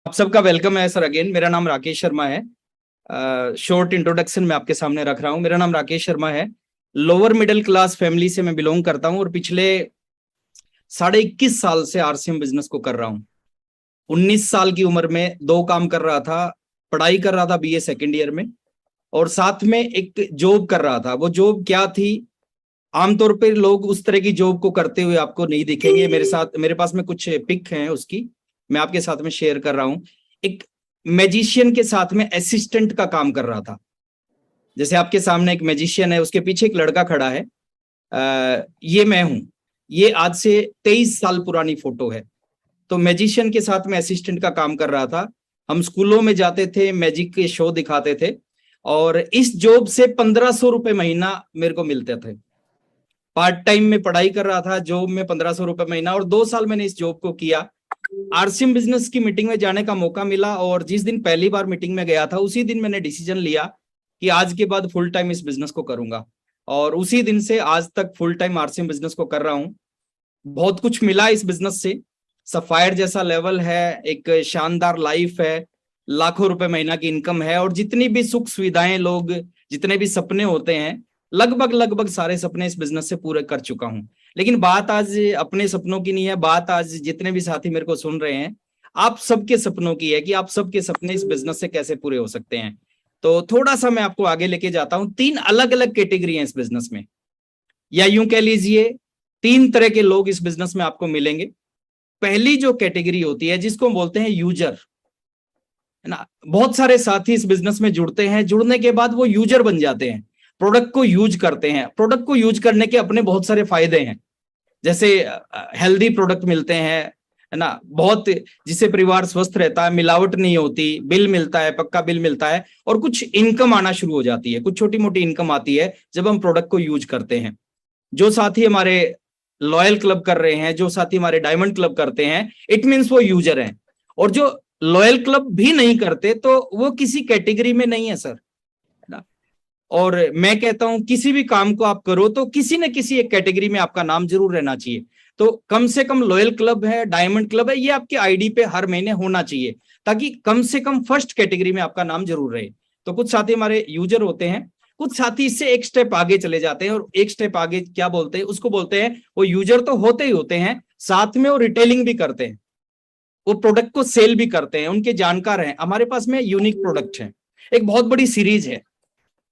आप सबका वेलकम है सर अगेन। मेरा नाम राकेश शर्मा है। शॉर्ट इंट्रोडक्शन मैं आपके सामने रख रहा हूँ। मेरा नाम राकेश शर्मा है। लोअर मिडिल क्लास फैमिली से मैं बिलोंग करता हूँ और पिछले 21.5 साल से आरसीएम बिजनेस को कर रहा हूँ। 19 साल की उम्र में दो काम कर रहा था। पढ़ाई कर रहा था बीए सेकेंड ईयर में, और साथ में एक जॉब कर रहा था। वो जॉब क्या थी? आमतौर पर लोग उस तरह की जॉब को करते हुए आपको नहीं दिखेंगे। मेरे पास में कुछ पिक हैं उसकी, मैं आपके साथ में शेयर कर रहा हूं। एक मैजिशियन के साथ में असिस्टेंट का काम कर रहा था। जैसे आपके सामने एक मैजिशियन है, उसके पीछे एक लड़का खड़ा है। ये मैं हूं। ये आज से 23 साल पुरानी फोटो है। तो मैजिशियन के साथ में असिस्टेंट का काम कर रहा था। हम स्कूलों में जाते थे, मैजिक के शो दिखाते थे, और इस जॉब से 1500 रुपये महीना मेरे को मिलते थे। पार्ट टाइम में पढ़ाई कर रहा था, जॉब में 1500 रुपये महीना, और 2 साल मैंने इस जॉब को किया। आरसीएम बिजनेस की मीटिंग में जाने का मौका मिला, और जिस दिन पहली बार मीटिंग में गया था उसी दिन मैंने डिसीजन लिया कि आज के बाद फुल टाइम इस बिजनेस को करूंगा। और उसी दिन से आज तक फुल टाइम आरसीएम बिजनेस को कर रहा हूं। बहुत कुछ मिला इस बिजनेस से। सफायर जैसा लेवल है, एक शानदार लाइफ है, लाखों रुपए महीना की इनकम है, और जितनी भी सुख सुविधाएं, लोग जितने भी सपने होते हैं, लगभग लगभग सारे सपने इस बिजनेस से पूरे कर चुका हूं। लेकिन बात आज अपने सपनों की नहीं है, बात आज जितने भी साथी मेरे को सुन रहे हैं, आप सबके सपनों की है कि आप सबके सपने इस बिजनेस से कैसे पूरे हो सकते हैं। तो थोड़ा सा मैं आपको आगे लेके जाता हूं। 3 अलग अलग कैटेगरी है इस बिजनेस में, या यूं कह लीजिए 3 तरह के लोग इस बिजनेस में आपको मिलेंगे। पहली जो कैटेगरी होती है, जिसको बोलते हैं यूजर, है ना। बहुत सारे साथी इस बिजनेस में जुड़ते हैं, जुड़ने के बाद वो यूजर बन जाते हैं, प्रोडक्ट को यूज करते हैं। प्रोडक्ट को यूज करने के अपने बहुत सारे फायदे हैं, जैसे हेल्दी प्रोडक्ट मिलते हैं, है ना, बहुत, जिससे परिवार स्वस्थ रहता है, मिलावट नहीं होती, बिल मिलता है, पक्का बिल मिलता है, और कुछ इनकम आना शुरू हो जाती है। कुछ छोटी मोटी इनकम आती है जब हम प्रोडक्ट को यूज करते हैं। जो साथी हमारे लॉयल क्लब कर रहे हैं, जो साथी हमारे डायमंड क्लब करते हैं, इट मीन्स वो यूजर हैं। और जो लॉयल क्लब भी नहीं करते तो वो किसी कैटेगरी में नहीं है सर, है ना। और मैं कहता हूं किसी भी काम को आप करो तो किसी न किसी एक कैटेगरी में आपका नाम जरूर रहना चाहिए। तो कम से कम लॉयल क्लब है, डायमंड क्लब है, ये आपके आईडी पे हर महीने होना चाहिए, ताकि कम से कम फर्स्ट कैटेगरी में आपका नाम जरूर रहे। तो कुछ साथी हमारे यूजर होते हैं, कुछ साथी इससे एक स्टेप आगे चले जाते हैं, और एक स्टेप आगे क्या बोलते हैं, उसको बोलते हैं, वो यूजर तो होते ही होते हैं, साथ में वो रिटेलिंग भी करते हैं, वो प्रोडक्ट को सेल भी करते हैं, उनके जानकार हैं। हमारे पास में यूनिक प्रोडक्ट है, एक बहुत बड़ी सीरीज है,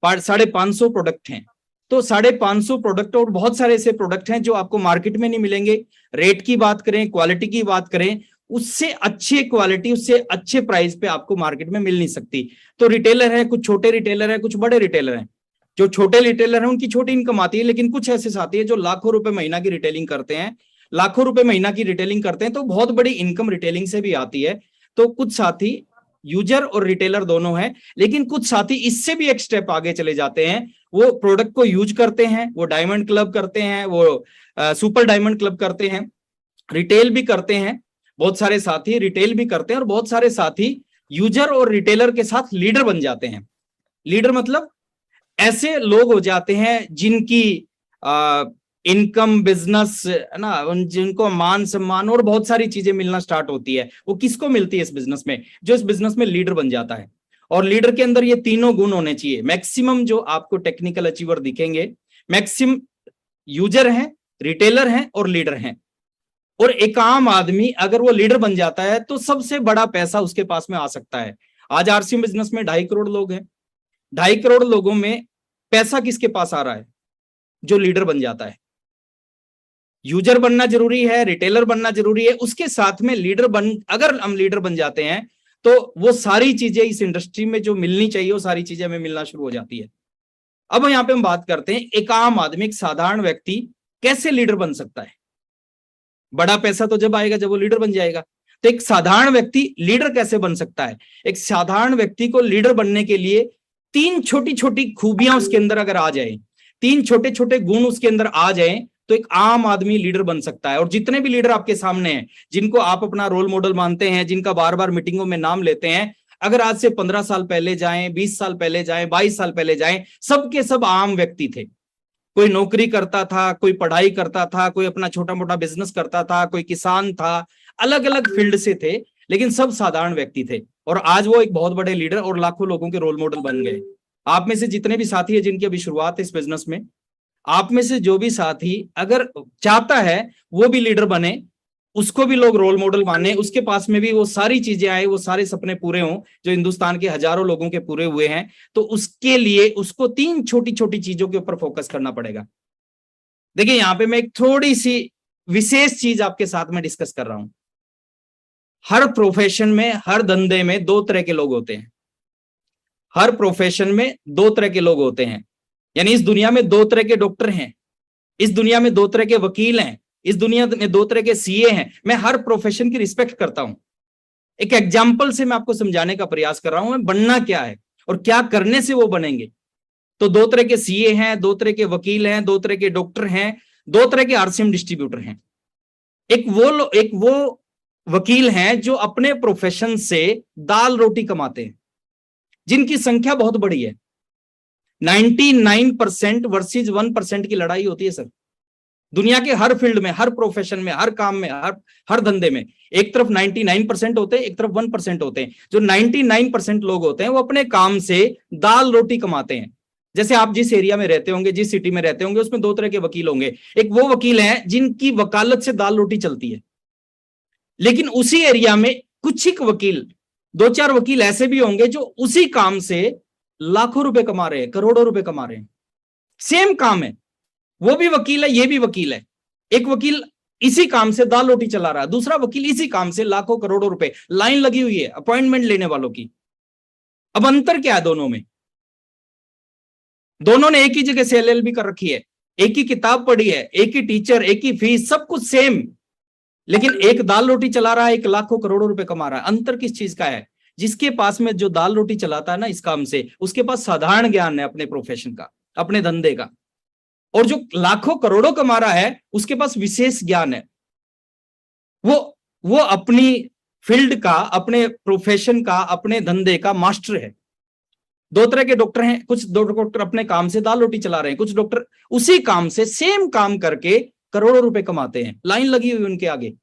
550 प्रोडक्ट हैं। तो 550 प्रोडक्ट, और बहुत सारे ऐसे प्रोडक्ट हैं जो आपको मार्केट में नहीं मिलेंगे। रेट की बात करें, क्वालिटी की बात करें, उससे अच्छी क्वालिटी, उससे अच्छे प्राइस पे आपको मार्केट में मिल नहीं सकती। तो रिटेलर है, कुछ छोटे रिटेलर है, कुछ बड़े रिटेलर हैं। जो छोटे रिटेलर हैं उनकी छोटी इनकम आती है, लेकिन कुछ ऐसे साथी है जो लाखों रुपए महीना की रिटेलिंग करते हैं। लाखों रुपए महीना की रिटेलिंग करते हैं तो बहुत बड़ी इनकम रिटेलिंग से भी आती है। तो कुछ साथी यूजर और रिटेलर दोनों हैं, लेकिन कुछ साथी इससे भी एक स्टेप आगे चले जाते हैं। वो प्रोडक्ट को यूज करते हैं, वो डायमंड क्लब करते हैं, वो सुपर डायमंड क्लब करते हैं, रिटेल भी करते हैं। बहुत सारे साथी रिटेल भी करते हैं, और बहुत सारे साथी यूजर और रिटेलर के साथ लीडर बन जाते हैं। लीडर मतलब ऐसे लोग हो जाते हैं जिनकी इनकम, बिजनेस, है ना, जिनको मान सम्मान और बहुत सारी चीजें मिलना स्टार्ट होती है। वो किसको मिलती है इस बिजनेस में? जो इस बिजनेस में लीडर बन जाता है। और लीडर के अंदर ये तीनों गुण होने चाहिए। मैक्सिमम जो आपको टेक्निकल अचीवर दिखेंगे, मैक्सिमम यूजर हैं, रिटेलर हैं और लीडर हैं। और एक आम आदमी अगर वो लीडर बन जाता है तो सबसे बड़ा पैसा उसके पास में आ सकता है। आज आरसीएम बिजनेस में 2.5 करोड़ लोग हैं। 2.5 करोड़ लोगों में पैसा किसके पास आ रहा है? जो लीडर बन जाता है। यूजर बनना जरूरी है, रिटेलर बनना जरूरी है, उसके साथ में अगर हम लीडर बन जाते हैं तो वो सारी चीजें इस इंडस्ट्री में जो मिलनी चाहिए वो सारी चीजें हमें मिलना शुरू हो जाती है। अब यहाँ पे हम बात करते हैं एक आम आदमी, एक साधारण व्यक्ति कैसे लीडर बन सकता है। बड़ा पैसा तो जब आएगा जब वो लीडर बन जाएगा। तो एक साधारण व्यक्ति लीडर कैसे बन सकता है? एक साधारण व्यक्ति को लीडर बनने के लिए 3 छोटी छोटी खूबियां उसके अंदर अगर आ जाए, 3 छोटे छोटे गुण उसके अंदर आ जाए, तो एक आम आदमी लीडर बन सकता है। और जितने भी लीडर आपके सामने हैं, जिनको आप अपना रोल मॉडल मानते हैं, जिनका बार बार मीटिंगों में नाम लेते हैं, अगर आज से 15 साल पहले जाएं, 20 साल पहले जाएं, 22 साल पहले जाएं, सबके सब आम व्यक्ति थे। कोई नौकरी करता था, कोई पढ़ाई करता था, कोई अपना छोटा मोटा बिजनेस करता था, कोई किसान था, अलग अलग फील्ड से थे। लेकिन सब साधारण व्यक्ति थे और आज वो एक बहुत बड़े लीडर और लाखों लोगों के रोल मॉडल बन गए। आप में से जितने भी साथी है जिनकी अभी शुरुआत है इस बिजनेस में, आप में से जो भी साथी अगर चाहता है वो भी लीडर बने, उसको भी लोग रोल मॉडल माने, उसके पास में भी वो सारी चीजें आए, वो सारे सपने पूरे हों जो हिंदुस्तान के हजारों लोगों के पूरे हुए हैं, तो उसके लिए उसको 3 छोटी छोटी चीजों के ऊपर फोकस करना पड़ेगा। देखिए यहां पे मैं एक थोड़ी सी विशेष चीज आपके साथ में डिस्कस कर रहा हूं। हर प्रोफेशन में, हर धंधे में 2 तरह के लोग होते हैं। हर प्रोफेशन में 2 तरह के लोग होते हैं। यानी इस दुनिया में 2 तरह के डॉक्टर हैं, इस दुनिया में 2 तरह के वकील हैं, इस दुनिया में 2 तरह के सीए हैं। मैं हर प्रोफेशन की रिस्पेक्ट करता हूं। एक एग्जाम्पल से मैं आपको समझाने का प्रयास कर रहा हूं बनना क्या है और क्या करने से वो बनेंगे। तो 2 तरह के सीए हैं, 2 तरह के वकील हैं, 2 तरह के डॉक्टर हैं, 2 तरह के आरसीएम डिस्ट्रीब्यूटर हैं। एक वो वकील हैं जो अपने प्रोफेशन से दाल रोटी कमाते हैं, जिनकी संख्या बहुत बड़ी है। 99% वर्सेस 1% की लड़ाई होती है सर, दुनिया के हर फील्ड में, हर प्रोफेशन में, हर काम में, हर धंधे में। एक तरफ 99% होते हैं, एक तरफ 1% होते हैं। जो 99% लोग होते हैं वो अपने काम से दाल रोटी कमाते हैं। जैसे आप जिस एरिया में रहते होंगे, जिस सिटी में रहते होंगे, उसमें 2 तरह के वकील होंगे। एक वो वकील हैं जिनकी वकालत से दाल रोटी चलती है, लेकिन उसी एरिया में कुछ ही वकील, 2-4 वकील ऐसे भी होंगे जो उसी काम से लाखों रुपए कमा रहे हैं, करोड़ों रुपए कमा रहे हैं। सेम काम है, वो भी वकील है, ये भी वकील है। एक वकील इसी काम से दाल रोटी चला रहा है, दूसरा वकील इसी काम से लाखों करोड़ों रुपए, लाइन लगी हुई है अपॉइंटमेंट लेने वालों की। अब अंतर क्या है दोनों में? दोनों ने एक ही जगह से एलएलबी कर रखी है, एक ही किताब पढ़ी है, एक ही टीचर, एक ही फीस, सब कुछ सेम, लेकिन एक दाल रोटी चला रहा है, एक लाखों करोड़ों रुपए कमा रहा है। अंतर किस चीज का है? जिसके पास में जो दाल रोटी चलाता है ना इस काम से, उसके पास साधारण ज्ञान है अपने प्रोफेशन का, अपने धंधे का। और जो लाखों करोड़ों कमा रहा है उसके पास विशेष ज्ञान है, वो अपनी फील्ड का, अपने प्रोफेशन का, अपने धंधे का मास्टर है। 2 तरह के डॉक्टर हैं, कुछ डॉक्टर अपने काम से दाल रोटी चला रहे हैं, कुछ डॉक्टर उसी काम से सेम काम करके करोड़ों रुपए कमाते हैं, लाइन लगी हुई उनके आगे।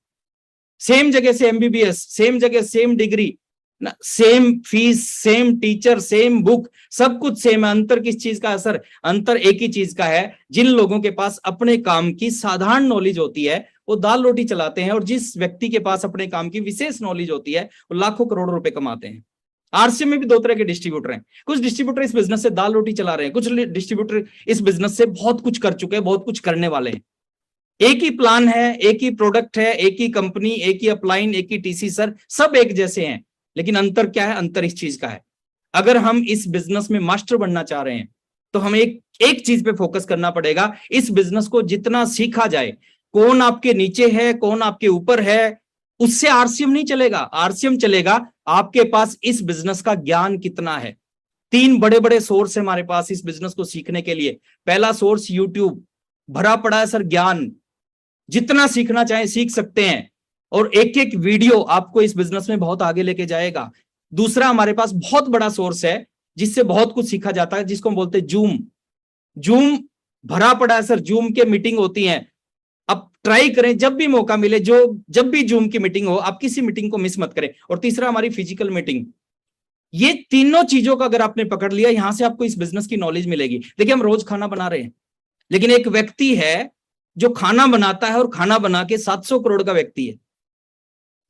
सेम जगह से एमबीबीएस, सेम जगह सेम डिग्री ना, same fees, same teacher, same book, सब कुछ सेम है। अंतर किस चीज का है सर? अंतर एक ही चीज का है, जिन लोगों के पास अपने काम की साधारण नॉलेज होती है वो दाल रोटी चलाते हैं, और जिस व्यक्ति के पास अपने काम की विशेष नॉलेज होती है वो लाखों करोड़ों रुपए कमाते हैं। आरसीएम में भी 2 तरह के डिस्ट्रीब्यूटर हैं। कुछ डिस्ट्रीब्यूटर इस बिजनेस से दाल रोटी चला रहे हैं, कुछ डिस्ट्रीब्यूटर इस बिजनेस से बहुत कुछ कर चुके हैं, बहुत कुछ करने वाले हैं। एक ही प्लान है, एक ही प्रोडक्ट है, एक ही कंपनी, एक ही अपलाइन, एक ही टीसी सर, सब एक जैसे हैं, लेकिन अंतर क्या है? अंतर इस चीज का है, अगर हम इस बिजनेस में मास्टर बनना चाह रहे हैं तो हमें एक चीज पे फोकस करना पड़ेगा। इस बिजनेस को जितना सीखा जाए, कौन आपके नीचे है, कौन आपके ऊपर है, उससे आरसीएम नहीं चलेगा। आरसीएम चलेगा आपके पास इस बिजनेस का ज्ञान कितना है। 3 बड़े बड़े सोर्स है हमारे पास इस बिजनेस को सीखने के लिए। पहला सोर्स यूट्यूब, भरा पड़ा है सर ज्ञान, जितना सीखना चाहे सीख सकते हैं, और एक एक वीडियो आपको इस बिजनेस में बहुत आगे लेके जाएगा। दूसरा हमारे पास बहुत बड़ा सोर्स है जिससे बहुत कुछ सीखा जाता है, जिसको हम बोलते हैं जूम। जूम भरा पड़ा है सर, जूम के मीटिंग होती हैं, आप ट्राई करें जब भी मौका मिले, जब भी जूम की मीटिंग हो आप किसी मीटिंग को मिस मत करें। और तीसरा हमारी फिजिकल मीटिंग। ये तीनों चीजों का अगर आपने पकड़ लिया, यहां से आपको इस बिजनेस की नॉलेज मिलेगी। देखिए हम रोज खाना बना रहे हैं, लेकिन एक व्यक्ति है जो खाना बनाता है और खाना बना के 700 करोड़ का व्यक्ति है।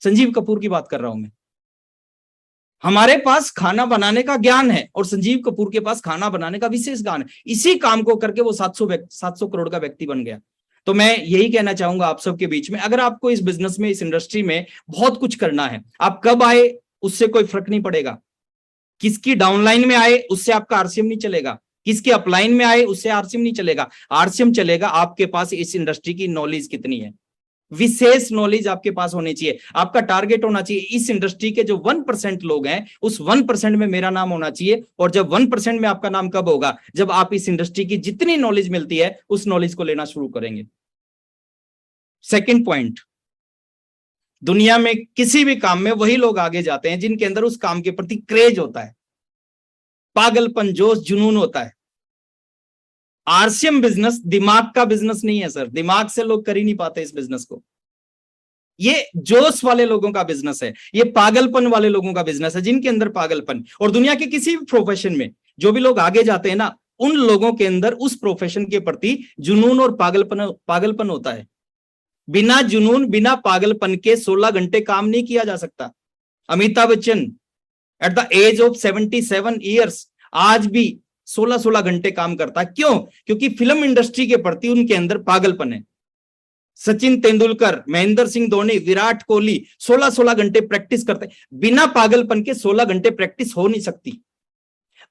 संजीव कपूर की बात कर रहा हूं मैं। हमारे पास खाना बनाने का ज्ञान है और संजीव कपूर के पास खाना बनाने का विशेष ज्ञान है। इसी काम को करके वो 700 करोड़ का व्यक्ति बन गया। तो मैं यही कहना चाहूंगा आप सबके बीच में, अगर आपको इस बिजनेस में, इस इंडस्ट्री में बहुत कुछ करना है, आप कब आए उससे कोई फर्क नहीं पड़ेगा। किसकी डाउनलाइन में आए उससे आपका आरसीएम नहीं चलेगा, किसके अपलाइन में आए उससे आरसीएम नहीं चलेगा। आरसीएम चलेगा आपके पास इस इंडस्ट्री की नॉलेज कितनी है, विशेष नॉलेज आपके पास होनी चाहिए। आपका टारगेट होना चाहिए इस इंडस्ट्री के जो 1% लोग हैं, उस 1% में मेरा नाम होना चाहिए। और जब 1% में आपका नाम कब होगा? जब आप इस इंडस्ट्री की जितनी नॉलेज मिलती है उस नॉलेज को लेना शुरू करेंगे। सेकंड पॉइंट, दुनिया में किसी भी काम में वही लोग आगे जाते हैं जिनके अंदर उस काम के प्रति क्रेज होता है, पागलपन, जोश, जुनून होता है। आरसीएम बिजनेस दिमाग का बिजनेस नहीं है सर, दिमाग से लोग कर ही नहीं पाते इस बिजनेस को। ये जोश वाले लोगों का बिजनेस है, ये पागलपन वाले लोगों का बिजनेस है, जिनके अंदर पागलपन। और दुनिया के किसी भी प्रोफेशन में जो भी लोग आगे जाते हैं ना, उन लोगों के अंदर उस प्रोफेशन के प्रति जुनून और पागलपन होता है। बिना जुनून, बिना पागलपन के 16 घंटे काम नहीं किया जा सकता। Amitabh Bachchan at the age of 77 years आज भी 16-16 घंटे काम करता है। क्यों? क्योंकि फिल्म इंडस्ट्री के प्रति उनके अंदर पागलपन है। सचिन तेंदुलकर, महेंद्र सिंह धोनी, विराट कोहली 16-16 घंटे प्रैक्टिस करते हैं। बिना पागलपन के 16 घंटे प्रैक्टिस हो नहीं सकती।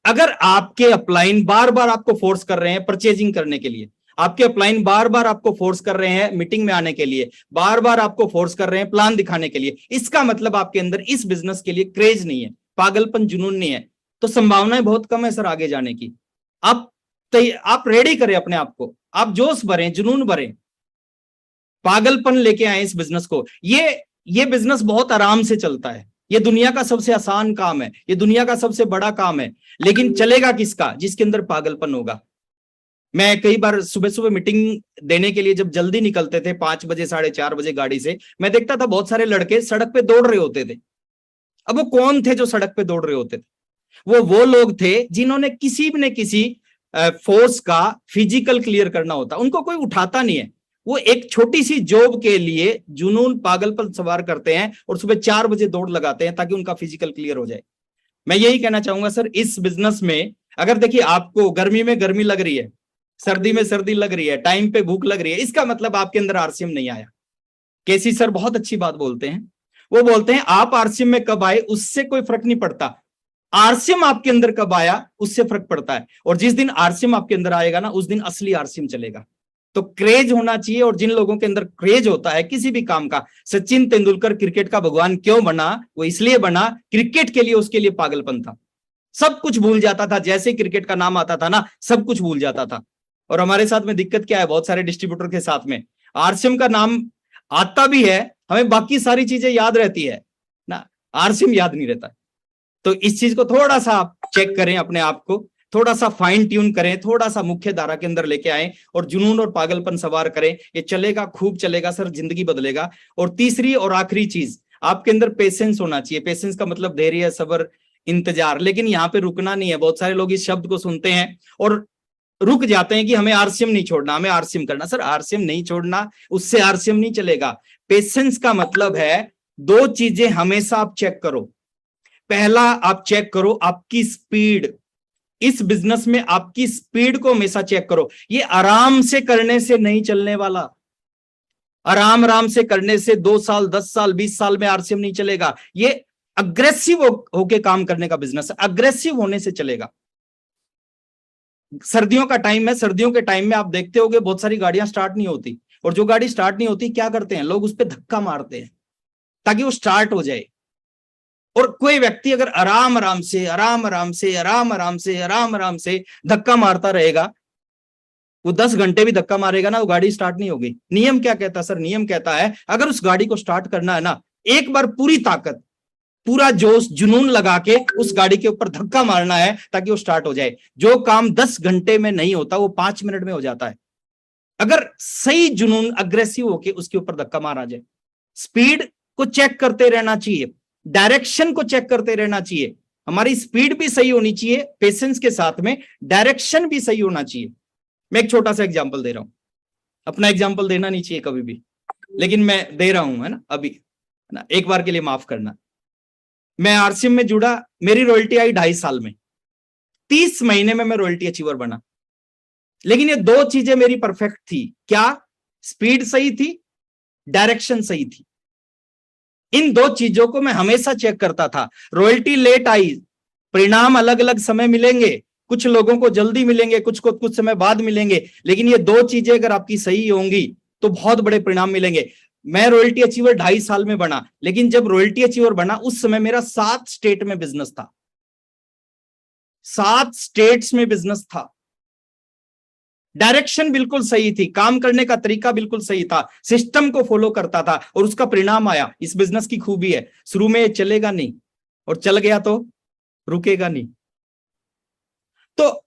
अगर आपके अपलाइन बार बार आपको फोर्स कर रहे हैं परचेजिंग करने के लिए, आपके अपलाइन बार बार आपको फोर्स कर रहे हैं मीटिंग में आने के लिए, बार बार आपको फोर्स कर रहे हैं प्लान दिखाने के लिए, इसका मतलब आपके अंदर इस बिजनेस के लिए क्रेज नहीं है, पागलपन, जुनून नहीं है। तो संभावनाएं बहुत कम है सर आगे जाने की। आप रेडी करें अपने आप को, आप जोश भरें, जुनून भरें, पागलपन लेके आए इस बिजनेस को। ये बिजनेस बहुत आराम से चलता है, ये दुनिया का सबसे आसान काम है, ये दुनिया का सबसे बड़ा काम है, लेकिन चलेगा किसका? जिसके अंदर पागलपन होगा। मैं कई बार सुबह सुबह मीटिंग देने के लिए जब जल्दी निकलते थे 5 बजे 4:30 बजे गाड़ी से, मैं देखता था बहुत सारे लड़के सड़क पे दौड़ रहे होते थे। अब वो कौन थे जो सड़क पे दौड़ रहे होते थे? वो लोग थे जिन्होंने किसी न किसी फोर्स का फिजिकल क्लियर करना होता, उनको कोई उठाता नहीं है। वो एक छोटी सी जॉब के लिए जुनून, पागलपन सवार करते हैं और सुबह 4 बजे दौड़ लगाते हैं ताकि उनका फिजिकल क्लियर हो जाए। मैं यही कहना चाहूंगा सर, इस बिजनेस में अगर देखिए आपको गर्मी में गर्मी लग रही है, सर्दी में सर्दी लग रही है, टाइम पे भूख लग रही है, इसका मतलब आपके अंदर आरसीएम नहीं आया। केसी सर बहुत अच्छी बात बोलते हैं, वो बोलते हैं आप आरसीएम में कब आए उससे कोई फर्क नहीं पड़ता, आरसीएम आपके अंदर कब आया उससे फर्क पड़ता है। और जिस दिन आरसीएम आपके अंदर आएगा ना, उस दिन असली आरसीएम चलेगा। तो क्रेज होना चाहिए, और जिन लोगों के अंदर क्रेज होता है किसी भी काम का, सचिन तेंदुलकर क्रिकेट का भगवान क्यों बना? वो इसलिए बना, क्रिकेट के लिए उसके लिए पागलपन था, सब कुछ भूल जाता था, जैसे क्रिकेट का नाम आता था ना सब कुछ भूल जाता था। और हमारे साथ में दिक्कत क्या है, बहुत सारे डिस्ट्रीब्यूटर के साथ में आरसीएम का नाम आता भी है, हमें बाकी सारी चीजें याद रहती है ना, आरसीएम याद नहीं रहता। तो इस चीज को थोड़ा सा आप चेक करें, अपने आप को थोड़ा सा फाइन ट्यून करें, थोड़ा सा मुख्य धारा के अंदर लेके आए और जुनून और पागलपन सवार करें। ये चलेगा, खूब चलेगा सर, जिंदगी बदलेगा। और तीसरी और आखिरी चीज, आपके अंदर पेशेंस होना चाहिए। पेशेंस का मतलब धैर्य, सब्र, इंतजार। लेकिन यहाँ पे रुकना नहीं है। बहुत सारे लोग इस शब्द को सुनते हैं और रुक जाते हैं कि हमें आरसीएम नहीं छोड़ना, हमें आरसीएम करना। सर आरसीएम नहीं छोड़ना, उससे आरसीएम नहीं चलेगा। पेशेंस का मतलब है 2 चीजें हमेशा आप चेक करो। पहला, आप चेक करो आपकी स्पीड। इस बिजनेस में आपकी स्पीड को हमेशा चेक करो। ये आराम से करने से नहीं चलने वाला। आराम से करने से 2 साल, 10 साल, 20 साल में आरसीएम नहीं चलेगा। ये अग्रेसिव होके काम करने का बिजनेस है, अग्रेसिव होने से चलेगा। सर्दियों का टाइम है, सर्दियों के टाइम में आप देखते होंगे बहुत सारी गाड़ियां स्टार्ट नहीं होती, और जो गाड़ी स्टार्ट नहीं होती क्या करते हैं लोग? उस पर धक्का मारते हैं ताकि वो स्टार्ट हो जाए। और कोई व्यक्ति अगर आराम से धक्का मारता रहेगा, वो 10 घंटे भी धक्का मारेगा ना, वो गाड़ी स्टार्ट नहीं होगी। नियम क्या कहता है सर? नियम कहता है अगर उस गाड़ी को स्टार्ट करना है ना, एक बार पूरी ताकत, पूरा जोश, जुनून लगा के उस गाड़ी के ऊपर धक्का मारना है ताकि वो स्टार्ट हो जाए। जो काम 10 घंटे में नहीं होता वो 5 मिनट में हो जाता है, अगर सही जुनून, अग्रेसिव होके उसके ऊपर धक्का मारा जाए। स्पीड को चेक करते रहना चाहिए, डायरेक्शन को चेक करते रहना चाहिए। हमारी स्पीड भी सही होनी चाहिए, पेशेंस के साथ में डायरेक्शन भी सही होना चाहिए। मैं एक छोटा सा एग्जांपल दे रहा हूं, अपना एग्जांपल देना नहीं चाहिए कभी भी, लेकिन मैं दे रहा हूं, है ना, अभी, है ना, एक बार के लिए माफ करना। मैं आरसीएम में जुड़ा, मेरी रॉयल्टी आई 2.5 साल में, 30 महीने में मैं रॉयल्टी अचीवर बना। लेकिन ये 2 चीजें मेरी परफेक्ट थी। क्या? स्पीड सही थी, डायरेक्शन सही थी। इन 2 चीजों को मैं हमेशा चेक करता था। रॉयल्टी लेट आई, परिणाम अलग अलग समय मिलेंगे, कुछ लोगों को जल्दी मिलेंगे, कुछ को कुछ समय बाद मिलेंगे, लेकिन ये 2 चीजें अगर आपकी सही होंगी तो बहुत बड़े परिणाम मिलेंगे। मैं रॉयल्टी अचीवर 2.5 साल में बना, लेकिन जब रॉयल्टी अचीवर बना उस समय मेरा 7 स्टेट में बिजनेस था, 7 स्टेट्स में बिजनेस था। डायरेक्शन बिल्कुल सही थी, काम करने का तरीका बिल्कुल सही था, सिस्टम को फॉलो करता था और उसका परिणाम आया। इस बिजनेस की खूबी है, शुरू में चलेगा नहीं, और चल गया तो रुकेगा नहीं। तो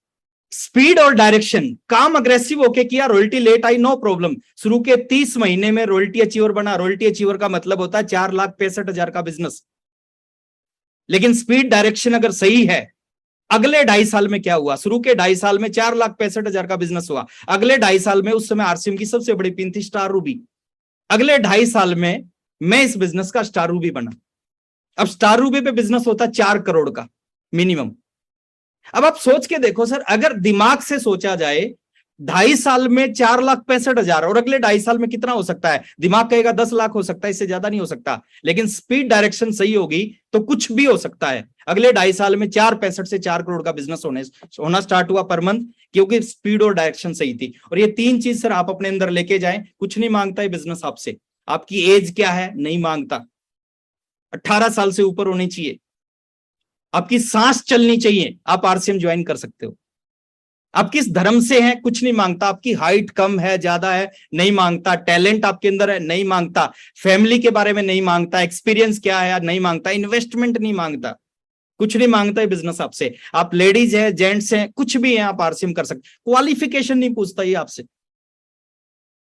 स्पीड और डायरेक्शन, काम अग्रेसिव होके किया, रॉयल्टी लेट आई, नो प्रॉब्लम। शुरू के 30 महीने में रॉयल्टी अचीवर बना। रॉयल्टी अचीवर का मतलब होता है 4,65,000 का बिजनेस। लेकिन स्पीड डायरेक्शन अगर सही है, अगले 2.5 साल में क्या हुआ? शुरू के 2.5 साल में 4,65,000 का बिजनेस हुआ। अगले 2.5 साल में, उस समय आरसीएम की सबसे बड़ी पिन थी स्टार रूबी। अगले 2.5 साल में मैं इस बिजनेस का स्टार रूबी बना। अब स्टार रूबी पे बिजनेस होता है 4 करोड़ का मिनिमम। अब आप सोच के देखो सर, अगर दिमाग से सोचा जाए 2.5 साल में 4,65,000 और अगले 2.5 साल में कितना हो सकता है? दिमाग कहेगा 10 लाख हो सकता है, इससे ज्यादा नहीं हो सकता। लेकिन स्पीड डायरेक्शन सही होगी तो कुछ भी हो सकता है। अगले 2.5 साल में 4,65 से 4 करोड़ का बिजनेस होना स्टार्ट हुआ पर मंथ, क्योंकि स्पीड और डायरेक्शन सही थी। और ये 3 चीज सर आप अपने अंदर लेके जाएं। कुछ नहीं मांगता है बिजनेस आपसे। आपकी एज क्या है? नहीं मांगता। 18 साल से ऊपर होनी चाहिए। आपकी सांस चलनी चाहिए, आप आरसीएम ज्वाइन कर सकते हो। आप किस धर्म से हैं? कुछ नहीं मांगता। आपकी हाइट कम है, ज्यादा है, नहीं मांगता। टैलेंट आपके अंदर है, नहीं मांगता। फैमिली के बारे में नहीं मांगता। एक्सपीरियंस क्या है, नहीं मांगता। इन्वेस्टमेंट नहीं मांगता। कुछ नहीं मांगता है बिजनेस आपसे। आप लेडीज है, जेंट्स हैं, कुछ भी है, आप आरसीएम कर सकते। क्वालिफिकेशन नहीं पूछता ये आपसे।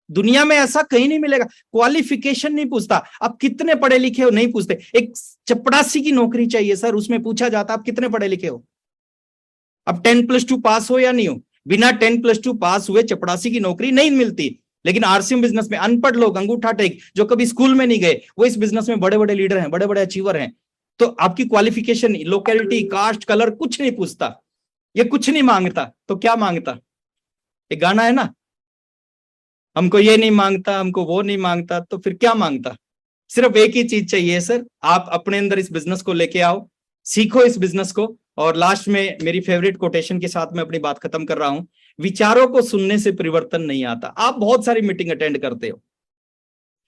दुनिया में ऐसा कहीं नहीं मिलेगा। क्वालिफिकेशन नहीं पूछता, आप कितने पढ़े लिखे हो नहीं पूछते। एक चपड़ासी की नौकरी चाहिए सर, उसमें पूछा जाता आप कितने पढ़े लिखे हो। अब 10+2 पास हो या नहीं हो, बिना 10+2 पास हुए चपड़ासी की नौकरी नहीं मिलती। लेकिन आरसीएम बिजनेस में अनपढ़ लोग, अंगूठा टेक, जो कभी स्कूल में नहीं गए, वो इस बिजनेस में बड़े बड़े लीडर हैं, बड़े बड़े अचीवर हैं। तो आपकी क्वालिफिकेशन, लोकेलिटी, कास्ट, कलर कुछ नहीं पूछता। ये कुछ नहीं मांगता तो क्या मांगता? एक गाना है ना, हमको ये नहीं मांगता, हमको वो नहीं मांगता, तो फिर क्या मांगता? सिर्फ एक ही चीज चाहिए सर, आप अपने अंदर इस बिजनेस को लेके आओ, सीखो इस बिजनेस को। और लास्ट में मेरी फेवरेट कोटेशन के साथ मैं अपनी बात खत्म कर रहा हूं। विचारों को सुनने से परिवर्तन नहीं आता। आप बहुत सारी मीटिंग अटेंड करते हो,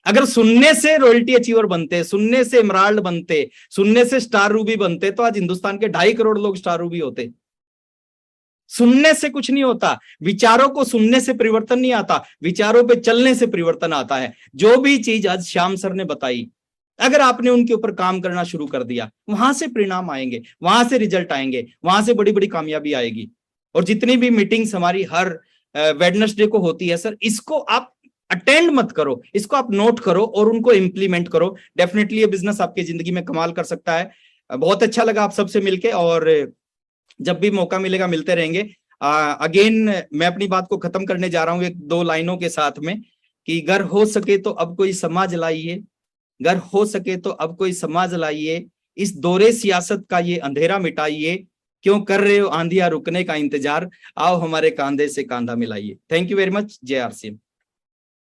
अगर सुनने से रॉयल्टी अचीवर बनते, सुनने से इमराल्ड बनते, सुनने से स्टार रूबी बनते, तो आज हिंदुस्तान के 2.5 करोड़ लोग स्टार रूबी होते। सुनने से कुछ नहीं होता। विचारों को सुनने से परिवर्तन नहीं आता, विचारों पे चलने से परिवर्तन आता है। जो भी चीज आज श्याम सर ने बताई, अगर आपने उनके ऊपर काम करना शुरू कर दिया, वहां से परिणाम आएंगे, वहां से रिजल्ट आएंगे, वहां से बड़ी बड़ी कामयाबी आएगी। और जितनी भी मीटिंग्स हमारी हर वेडनेसडे को होती है सर, इसको आप अटेंड मत करो, इसको आप नोट करो और उनको इंप्लीमेंट करो। डेफिनेटली ये बिजनेस आपकी जिंदगी में कमाल कर सकता है। बहुत अच्छा लगा आप सबसे मिलके, और जब भी मौका मिलेगा मिलते रहेंगे। अगेन मैं अपनी बात को खत्म करने जा रहा हूं 1-2 लाइनों के साथ में, कि घर हो सके तो अब कोई समाज लाइए, घर हो सके तो अब कोई समाज लाइए, इस दौरे सियासत का ये अंधेरा मिटाइए, क्यों कर रहे हो आंधिया रुकने का इंतजार, आओ हमारे कांधे से कांधा मिलाइए। Thank you very much. जय आरसीएम।